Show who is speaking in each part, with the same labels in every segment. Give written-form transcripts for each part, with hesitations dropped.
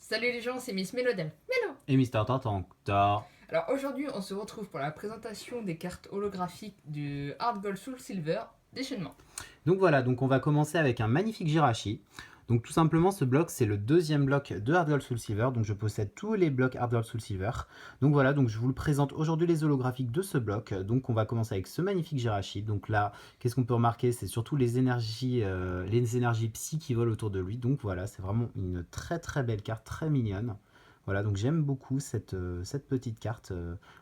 Speaker 1: Salut les gens, c'est Miss Mélodel. Mélo.
Speaker 2: Et Mister Tantantor.
Speaker 1: Alors aujourd'hui, on se retrouve pour la présentation des cartes holographiques du Hard Gold Soul Silver déchaînement.
Speaker 2: Donc voilà, donc on va commencer avec un magnifique Jirachi. Donc tout simplement, ce bloc, c'est le deuxième bloc de Hard Gold Soul Silver. Donc je possède tous les blocs Hard Gold Soul Silver. Donc voilà, donc je vous le présente aujourd'hui les holographiques de ce bloc. Donc on va commencer avec ce magnifique Jirachi. Donc là, qu'est-ce qu'on peut remarquer? C'est surtout les énergies psy qui volent autour de lui. Donc voilà, c'est vraiment une très très belle carte, très mignonne. Voilà, donc j'aime beaucoup cette petite carte.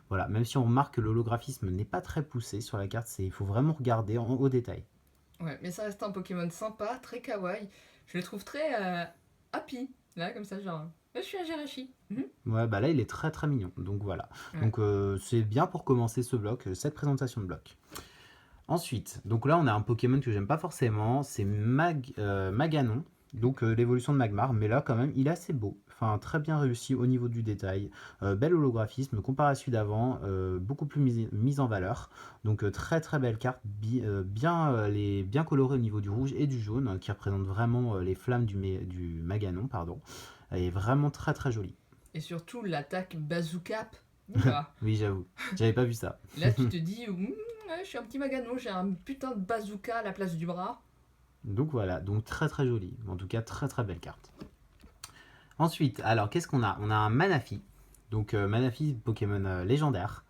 Speaker 2: Voilà, même si on remarque que l'holographisme n'est pas très poussé sur la carte, il faut vraiment regarder au détail.
Speaker 1: Ouais, mais ça reste un Pokémon sympa, très kawaii. Je le trouve très happy, là, comme ça, genre. Je suis un Jirachi.
Speaker 2: Ouais, bah là il est très très mignon, donc voilà.
Speaker 1: Ouais.
Speaker 2: Donc c'est bien pour commencer ce bloc, cette présentation de bloc. Ensuite, donc là on a un Pokémon que j'aime pas forcément, c'est Maganon, donc l'évolution de Magmar, mais là quand même il est assez beau, enfin très bien réussi au niveau du détail, bel holographisme comparé à celui d'avant, beaucoup plus mis en valeur, donc très très belle carte, bien colorée au niveau du rouge et du jaune, qui représente vraiment les flammes du Maganon, pardon, elle est vraiment très très jolie.
Speaker 1: Et surtout, l'attaque Bazooka. Oula.
Speaker 2: Oui, j'avoue, j'avais pas vu ça.
Speaker 1: Là, tu te dis, ouais, je suis un petit Magano, j'ai un putain de bazooka à la place du bras.
Speaker 2: Donc voilà, donc très très joli, en tout cas très très belle carte. Ensuite, alors qu'est-ce qu'on a? On a un Manafi, donc Manafi Pokémon légendaire,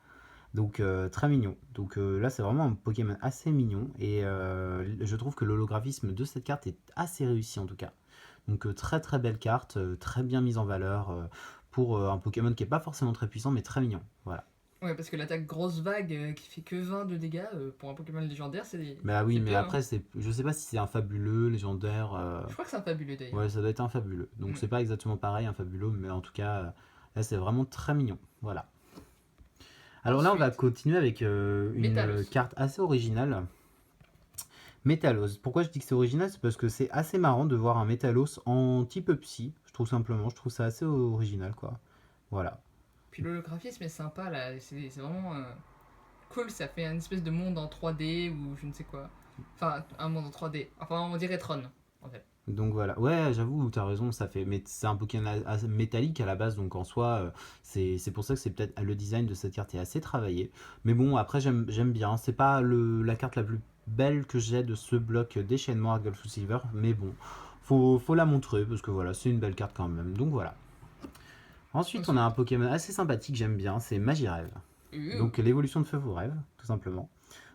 Speaker 2: donc très mignon. Donc là c'est vraiment un Pokémon assez mignon et je trouve que l'holographisme de cette carte est assez réussi en tout cas. Donc très très belle carte, très bien mise en valeur pour un Pokémon qui est pas forcément très puissant mais très mignon. Voilà.
Speaker 1: Ouais, parce que l'attaque grosse vague qui fait que 20 de dégâts pour un Pokémon légendaire,
Speaker 2: Bah oui,
Speaker 1: c'est
Speaker 2: mais
Speaker 1: peu, hein.
Speaker 2: après je sais pas si c'est un fabuleux légendaire.
Speaker 1: Je crois que c'est un fabuleux d'ailleurs.
Speaker 2: Ouais, ça doit être un fabuleux. Donc
Speaker 1: Mm.
Speaker 2: c'est pas exactement pareil un fabuleux, mais en tout cas là c'est vraiment très mignon. Voilà. Alors là, on va
Speaker 1: Ensuite,
Speaker 2: continuer avec une
Speaker 1: Métalos.
Speaker 2: carte assez originale. Métalos. Pourquoi je dis que c'est original? C'est parce que c'est assez marrant de voir un Métalos en type psy. Je trouve simplement, je trouve ça assez original, quoi. Voilà.
Speaker 1: Puis l'holographisme est sympa là, c'est vraiment cool, ça fait une espèce de monde en 3D ou je ne sais quoi. Enfin, un monde en 3D. Enfin, on dirait Tron en fait.
Speaker 2: Donc voilà. Ouais, j'avoue, t'as raison, ça fait. Mais c'est un Pokémon assez métallique à la base, donc en soi, c'est pour ça que c'est peut-être le design de cette carte est assez travaillé. Mais bon, après, j'aime bien. C'est pas la carte la plus belle que j'ai de ce bloc déchaînement à Gold Silver, mais bon, faut la montrer parce que voilà, c'est une belle carte quand même. Donc voilà. Ensuite, on a un
Speaker 1: Ensuite,
Speaker 2: Pokémon assez sympathique, j'aime bien, c'est Magirève.
Speaker 1: ouh,
Speaker 2: Donc l'évolution de Feu vos rêves, tout simplement.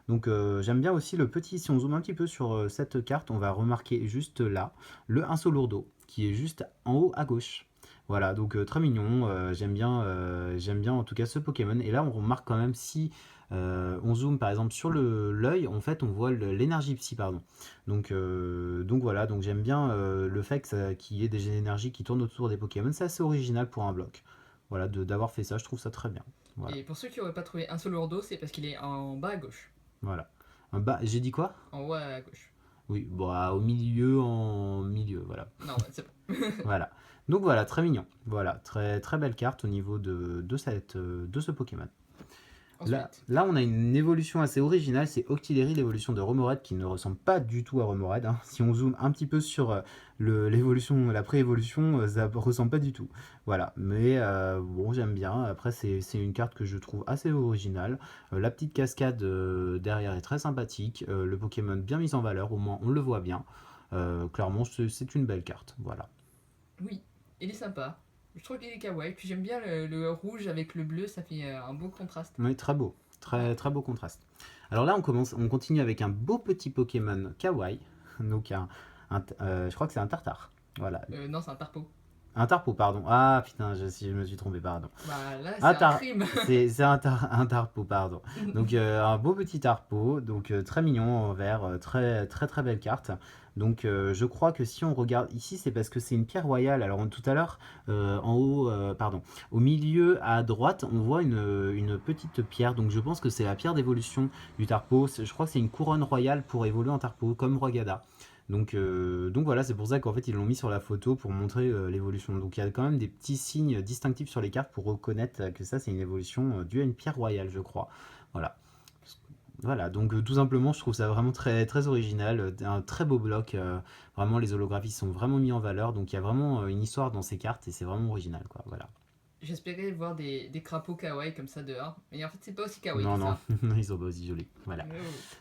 Speaker 2: Donc j'aime bien aussi le petit, si on zoome un petit peu sur cette carte, on va remarquer juste là le Insolourdo, qui est juste en haut à gauche. Voilà, donc très mignon, j'aime bien en tout cas ce Pokémon. Et là on remarque quand même si on zoome par exemple sur l'œil, en fait on voit l'énergie psy, pardon. Donc voilà, donc j'aime bien le fait qu'il y ait des énergies qui tournent autour des Pokémon, c'est assez original pour un bloc. Voilà, d'avoir fait ça, je trouve ça très bien. Voilà,
Speaker 1: et pour ceux qui n'auraient pas trouvé un seul lourdeau, c'est parce qu'il est en bas à gauche.
Speaker 2: voilà. Bah, j'ai dit quoi?
Speaker 1: En haut à gauche.
Speaker 2: Oui, bon, au milieu, en milieu, voilà.
Speaker 1: Non, ouais, c'est bon.
Speaker 2: Voilà. Donc voilà, très mignon. Voilà, très, très belle carte au niveau de ce Pokémon.
Speaker 1: Ensuite,
Speaker 2: Là, on a une évolution assez originale, c'est Octillery, l'évolution de Remoraid, qui ne ressemble pas du tout à Remoraid, hein. Si on zoome un petit peu sur l'évolution, la pré-évolution, ça ne ressemble pas du tout. Voilà, mais bon, j'aime bien. Après, c'est une carte que je trouve assez originale. La petite cascade derrière est très sympathique. Le Pokémon bien mis en valeur, au moins on le voit bien. Clairement, c'est une belle carte. Voilà.
Speaker 1: oui, il est sympa. Je trouve qu'il est kawaii. Puis j'aime bien le rouge avec le bleu, ça fait un beau contraste.
Speaker 2: Oui, très beau.
Speaker 1: Ouais.
Speaker 2: Très, très beau contraste. Alors là, on continue avec un beau petit Pokémon kawaii. Donc, je crois que c'est un tartare. Voilà.
Speaker 1: Non, c'est un tarpo.
Speaker 2: Un tarpo, pardon. Ah putain, je me suis trompé, pardon.
Speaker 1: Bah là, c'est
Speaker 2: Un
Speaker 1: un
Speaker 2: tar...
Speaker 1: crime.
Speaker 2: C'est un tarpo, pardon. Donc un beau petit tarpo, donc très mignon en vert, très très très belle carte. Donc je crois que si on regarde ici, c'est parce que c'est une pierre royale. Alors tout à l'heure, en haut, pardon, au milieu à droite, on voit une petite pierre. Donc je pense que c'est la pierre d'évolution du tarpo. Je crois que c'est une couronne royale pour évoluer en tarpo, comme Roigada. Donc voilà, c'est pour ça qu'en fait ils l'ont mis sur la photo pour montrer l'évolution. Donc il y a quand même des petits signes distinctifs sur les cartes pour reconnaître que ça c'est une évolution due à une pierre royale, je crois. Voilà. Voilà, donc tout simplement, je trouve ça vraiment très, très original, un très beau bloc. Vraiment, les holographies sont vraiment mis en valeur, donc il y a vraiment une histoire dans ces cartes et c'est vraiment original, quoi. Voilà.
Speaker 1: J'espérais voir des crapauds kawaii comme ça dehors, mais en fait c'est pas aussi kawaii
Speaker 2: Non,
Speaker 1: que
Speaker 2: non,
Speaker 1: ça.
Speaker 2: ils sont pas aussi jolis. Voilà.
Speaker 1: Oh.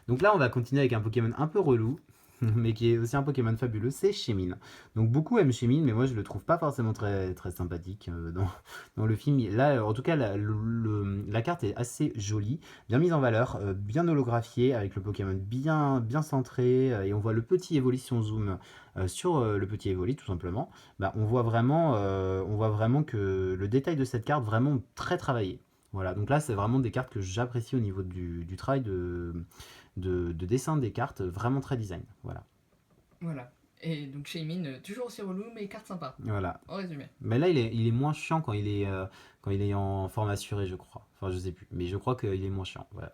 Speaker 2: Donc là, on va continuer avec un Pokémon un peu relou, mais qui est aussi un Pokémon fabuleux, c'est Shaymin. Donc beaucoup aiment Shaymin, mais moi je le trouve pas forcément très, très sympathique dans le film. Là, en tout cas, la carte est assez jolie, bien mise en valeur, bien holographiée, avec le Pokémon bien, bien centré, et on voit le petit Evolution Zoom sur le petit Evoli, tout simplement. Bah, on voit vraiment que le détail de cette carte, vraiment très travaillé. Voilà, donc là c'est vraiment des cartes que j'apprécie au niveau du travail de dessin des cartes, vraiment très design. Voilà.
Speaker 1: Voilà. Et donc Shaymin, toujours aussi relou, mais carte sympa,
Speaker 2: Voilà.
Speaker 1: en résumé.
Speaker 2: Mais là il est moins chiant quand il est en forme assurée, je crois. Enfin, je sais plus. Mais je crois qu'il est moins chiant. Voilà.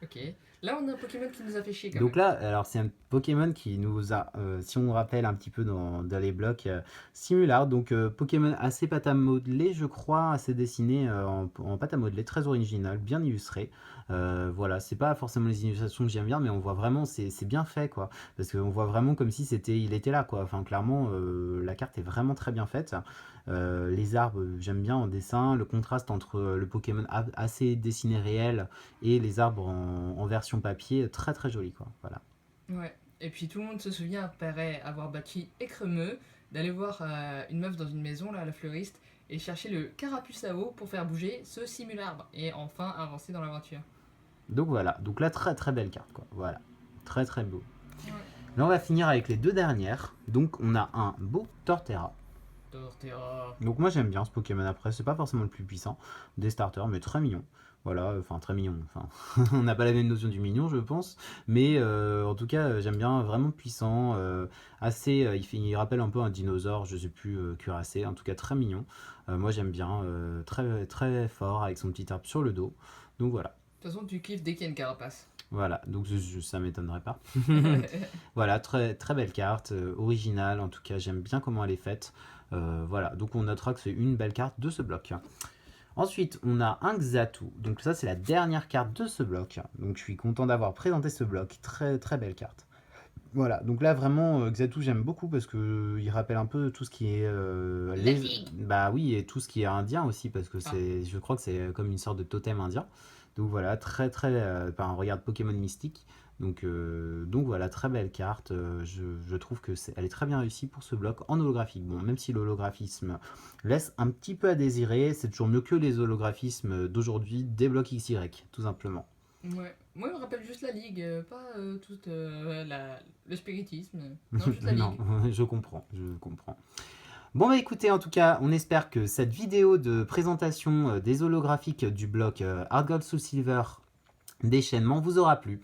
Speaker 1: Ok. Là on a un Pokémon qui nous a fait chier quand
Speaker 2: Donc
Speaker 1: même.
Speaker 2: là, alors c'est un Pokémon qui nous a, si on rappelle un petit peu dans les blocs, Simulard, donc Pokémon assez pâte à modeler, je crois, assez dessiné en pâte à modeler, très original, bien illustré. Voilà, c'est pas forcément les illustrations que j'aime bien, mais on voit vraiment, c'est bien fait, quoi. Parce qu'on voit vraiment comme si il était là, quoi. Enfin, clairement, la carte est vraiment très bien faite. Les arbres, j'aime bien en dessin. Le contraste entre le Pokémon assez dessiné réel et les arbres en version papier, très très joli, quoi. Voilà.
Speaker 1: Ouais. Et puis tout le monde se souvient, paraît avoir battu Écremeux, d'aller voir une meuf dans une maison, là, la fleuriste, et chercher le carapuce à eau pour faire bouger ce simularbre, et enfin avancer dans l'aventure.
Speaker 2: Donc voilà, donc là très très belle carte, quoi. Voilà, très très beau.
Speaker 1: Ouais.
Speaker 2: Là on va finir avec les deux dernières. Donc on a un beau Torterra.
Speaker 1: Torterra.
Speaker 2: Donc moi j'aime bien ce Pokémon après, c'est pas forcément le plus puissant des starters, mais très mignon. Voilà, enfin très mignon. Enfin, on n'a pas la même notion du mignon, je pense, mais en tout cas j'aime bien, vraiment puissant, assez. Il rappelle un peu un dinosaure, je sais plus, cuirassé, en tout cas très mignon. Moi j'aime bien, très très fort avec son petit arbre sur le dos. Donc voilà.
Speaker 1: De toute façon, tu kiffes dès qu'il y a une carapace.
Speaker 2: Voilà, donc ça m'étonnerait pas. Voilà, très, très belle carte, originale, en tout cas j'aime bien comment elle est faite. Voilà, donc on notera que c'est une belle carte de ce bloc. Ensuite, on a un Xatu, donc ça c'est la dernière carte de ce bloc. Donc je suis content d'avoir présenté ce bloc, très très belle carte. Voilà, donc là vraiment Xatu j'aime beaucoup parce que il rappelle un peu tout ce qui est bah oui, et tout ce qui est indien aussi parce que
Speaker 1: Ah,
Speaker 2: je crois que c'est comme une sorte de totem indien. Donc voilà, très très regarde Pokémon Mystique. Donc voilà, très belle carte. Je trouve que elle est très bien réussie pour ce bloc en holographique. Bon, même si l'holographisme laisse un petit peu à désirer, c'est toujours mieux que les holographismes d'aujourd'hui des blocs XY, tout simplement.
Speaker 1: ouais. Moi, il me rappelle juste la ligue, pas tout le spiritisme. Non, juste la
Speaker 2: Non,
Speaker 1: ligue.
Speaker 2: je comprends, je comprends. Bon bah écoutez, en tout cas, on espère que cette vidéo de présentation des holographiques du bloc Hard Gold Soul Silver déchaînement vous aura plu.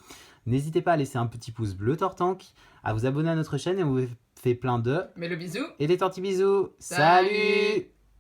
Speaker 2: N'hésitez pas à laisser un petit pouce bleu Tortank, à vous abonner à notre chaîne et on vous fait plein de...
Speaker 1: Mais le bisou.
Speaker 2: Et des tortillas bisous.
Speaker 1: Salut.
Speaker 2: Salut.